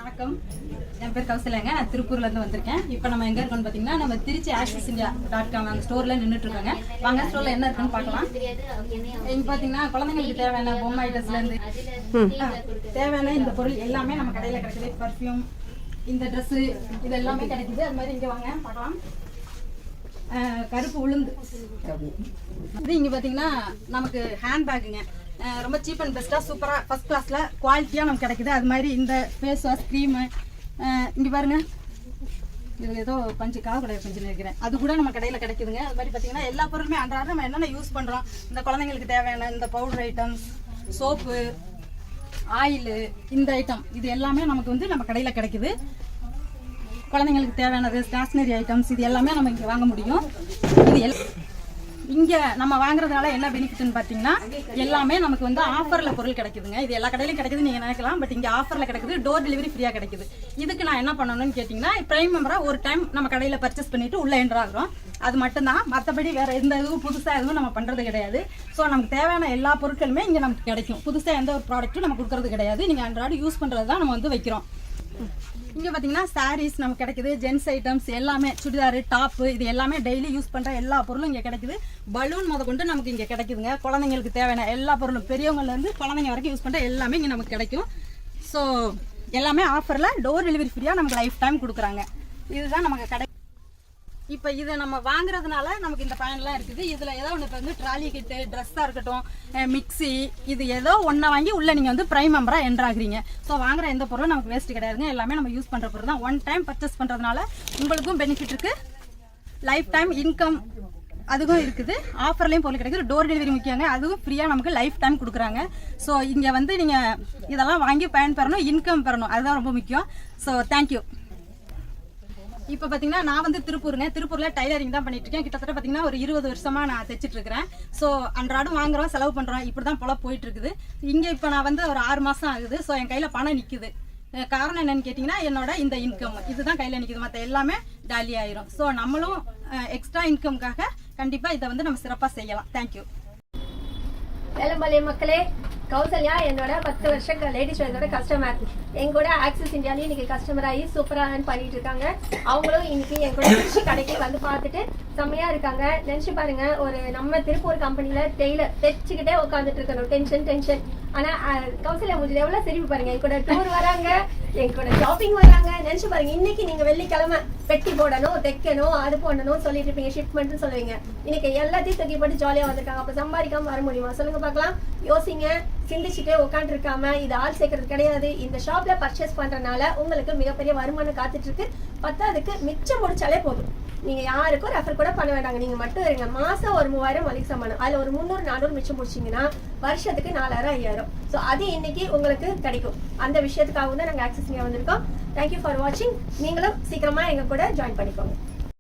வணக்கம், என் பேர் கௌசல்யாங்க. நான் திருப்பூர்ல இருந்து வந்திருக்கேன். இப்போ நம்ம எங்க இருக்கோம்னு பாத்தீங்கன்னா, நம்ம திருச்சி accessindia.com அந்த ஸ்டோர்ல நின்றுட்டு இருக்காங்க. வாங்க ஸ்டோர்ல என்ன இருக்குன்னு பார்க்கலாம். இங்க பாத்தீங்கன்னா குழந்தைங்களுக்கு தேவையான பொம்மை ஐட்டம்ஸ்ல இருந்து தேவையான இந்த பொருள் எல்லாமே நம்ம கடையில கிடைக்குது. பர்ஃப்யூம், இந்த ட்ரெஸ், இது எல்லாமே கிடைக்குது. அது மாதிரி இங்க வாங்க பார்க்கலாம். கருப்பு உளுந்து இது இங்க பாத்தீங்கன்னா நமக்கு ஹேண்ட் பேக்குங்க. ரொம்ப சீப் அண்ட் பெஸ்ட்டாக சூப்பராக ஃபஸ்ட் கிளாஸில் குவாலிட்டியாக நமக்கு கிடைக்குது. அது மாதிரி இந்த ஃபேஸ் வாஷ் க்ரீமு இங்கே பாருங்கள், இது ஏதோ பஞ்சு காவுடைய பஞ்சுன்னு இருக்கிறேன், அது கூட நம்ம கடையில் கிடைக்குதுங்க. அது மாதிரி பார்த்தீங்கன்னா எல்லா பொருளுமே அன்றாடம் நம்ம என்னென்ன யூஸ் பண்ணுறோம், இந்த குழந்தைங்களுக்கு தேவையான இந்த பவுடர் ஐட்டம்ஸ், சோப்பு, ஆயிலு, இந்த ஐட்டம் இது எல்லாமே நமக்கு வந்து நம்ம கடையில் கிடைக்குது. குழந்தைங்களுக்கு தேவையானது ஸ்டேஷ்னரி ஐட்டம்ஸ் இது எல்லாமே நம்ம இங்கே வாங்க முடியும். இது இங்கே நம்ம வாங்குறதுனால என்ன பெனிஃபிட்னு பார்த்தீங்கன்னா, எல்லாமே நமக்கு வந்து ஆஃபரில் பொருள் கிடைக்குதுங்க. இது எல்லா கடையிலையும் கிடைக்குது நீங்கள் நினைக்கலாம், பட் இங்கே ஆஃபரில் கிடைக்குது. டோர் டெலிவரி ஃப்ரீயாக கிடைக்குது. இதுக்கு நான் என்ன பண்ணணும்னு கேட்டிங்கன்னா, பிரைம் மெம்பராக ஒரு டைம் நம்ம கடையில் பர்ச்சேஸ் பண்ணிவிட்டு உள்ளே என்ட்ரு ஆகிறோம். அது மட்டும்தான், மற்றபடி வேறு எந்த இதுவும் புதுசாக எதுவும் நம்ம பண்ணுறது கிடையாது. ஸோ நமக்கு தேவையான எல்லா பொருட்களுமே இங்கே நமக்கு கிடைக்கும். புதுசாக எந்த ஒரு ப்ராடக்ட்டும் நம்ம கொடுக்குறது கிடையாது. நீங்கள் அன்றாடம் யூஸ் பண்ணுறது தான் நம்ம வந்து வைக்கிறோம். இங்கே பார்த்தீங்கன்னா சாரீஸ் நமக்கு கிடைக்குது, ஜென்ஸ் ஐட்டம்ஸ் எல்லாமே, சுடிதாரு, டாப்பு, இது எல்லாமே டெய்லி யூஸ் பண்ணுற எல்லா பொருளும் இங்கே கிடைக்குது. பலூன் முத கொண்டு நமக்கு இங்கே கிடைக்குதுங்க. குழந்தைங்களுக்கு தேவையான எல்லா பொருளும், பெரியவங்கலேருந்து குழந்தைங்க வரைக்கும் யூஸ் பண்ணுற எல்லாமே இங்கே நமக்கு கிடைக்கும். ஸோ எல்லாமே ஆஃபரில் டோர் டெலிவரி ஃப்ரீயாக நமக்கு லைஃப் டைம் கொடுக்குறாங்க. இதுதான் நமக்கு கடை. இப்போ இதை நம்ம வாங்குறதுனால நமக்கு இந்த பயன்லாம் இருக்குது. இதில் ஏதோ ஒன்று இப்போ வந்து ட்ராலி கிட்டு, ட்ரெஸ்ஸாக இருக்கட்டும், மிக்சி, இது ஏதோ ஒன்றை வாங்கி உள்ளே நீங்கள் வந்து ப்ரைம் மெம்பராக என்ட்ராகிறீங்க. ஸோ வாங்குற எந்த பொருளும் நமக்கு வேஸ்ட் கிடையாதுங்க. எல்லாமே நம்ம யூஸ் பண்ணுற பொருள் தான். ஒன் டைம் பர்ச்சேஸ் பண்ணுறதுனால உங்களுக்கும் பெனிஃபிட் இருக்குது, லைஃப் டைம் இன்கம் அதுவும் இருக்குது. ஆஃபர்லேயும் பொருள் கிடைக்குது. டோர் டெலிவரி முக்கியங்க, அதுவும் ஃப்ரீயாக நமக்கு லைஃப் டைம் கொடுக்குறாங்க. ஸோ இங்கே வந்து நீங்கள் இதெல்லாம் வாங்கி பயன் பெறணும், இன்கம் பெறணும், அதுதான் ரொம்ப முக்கியம். So thank you. இப்போ பார்த்தீங்கன்னா நான் வந்து திருப்பூரில் டைலரிங் தான் பண்ணிட்டு இருக்கேன். கிட்டத்தட்ட பார்த்தீங்கன்னா ஒரு 20 வருஷமாக நான் தைச்சிட்டு இருக்கிறேன். ஸோ அன்றாடம் வாங்குறோம், செலவு பண்ணுறோம், இப்படி தான் போல போயிட்டு இருக்குது. இங்கே இப்போ நான் வந்து ஒரு 6 மாதம் ஆகுது. ஸோ என் கையில் பணம் நிற்குது. காரணம் என்னன்னு கேட்டிங்கன்னா, என்னோட இந்த இன்கம் இதுதான் கையில் நிற்குது. மற்ற எல்லாமே டாலி ஆயிரும். ஸோ நம்மளும் எக்ஸ்ட்ரா இன்கம்காக கண்டிப்பாக இதை வந்து நம்ம சிறப்பாக செய்யலாம். தேங்க்யூ. வேலம்பாளையம் மக்களே, கௌசல்யா என்னோட 10 வருஷம் லேடிஸ் வேரோட கஸ்டமர். என் கூட ஆக்சிஸ் இந்தியாலையும் இன்னைக்கு கஸ்டமர் ஆகி சூப்பராக பண்ணிட்டு இருக்காங்க. அவங்களும் இன்னைக்கு என் கூட திருச்சி கடைக்கு வந்து பார்த்துட்டு செம்மையா இருக்காங்க. நினைச்சு பாருங்க, ஒரு நம்ம திருப்பூர் கம்பெனில டெய்லர் தைச்சுக்கிட்டே உட்காந்துட்டு இருக்கணும், டென்ஷன். ஆனா கௌசல்யா முடிஞ்சது எவ்வளவு சிரிப்பு பாருங்க. என் கூட டூர் வராங்க, என் கூட ஷாப்பிங் வராங்க. நினைச்சு பாருங்க, இன்னைக்கு நீங்க வெள்ளிக்கிழமை பெட்டி போடணும், தைக்கணும், அது போடணும் சொல்லிட்டு இருப்பீங்க, ஷிப்மெண்ட் சொல்லுவீங்க. இன்னைக்கு எல்லாத்தையும் தூக்கி போட்டு ஜாலியா வந்திருக்காங்க. அப்ப சம்பாதிக்காம வர முடியுமா சொல்லுங்க பார்க்கலாம். யோசிங்க, சிந்திச்சுட்டே உட்காந்து இருக்காம. இது ஆள் சேர்க்கறது கிடையாது. இந்த ஷாப்ல பர்ச்சேஸ் பண்றதுனால உங்களுக்கு மிகப்பெரிய வருமானம் காத்துட்டு இருக்கு. பத்தாவதுக்கு மிச்சம் முடிச்சாலே போதும். நீங்க யாருக்கும் ரெஃபர் கூட பண்ண வேண்டாங்க, நீங்க மட்டும் இருங்க. மாசம் ஒரு 3000 மளிகை சாமான், அதுல ஒரு 300-400 மிச்சம் முடிச்சிங்கன்னா வருஷத்துக்கு 4000-5000. ஸோ அது இன்னைக்கு உங்களுக்கு கிடைக்கும். அந்த விஷயத்துக்காக தான் நாங்கள் ஆக்சஸ் இங்கே வந்திருக்கோம். தேங்க்யூ ஃபார் வாட்சிங். நீங்களும் சீக்கிரமா எங்க கூட ஜாயின் பண்ணிக்கோங்க.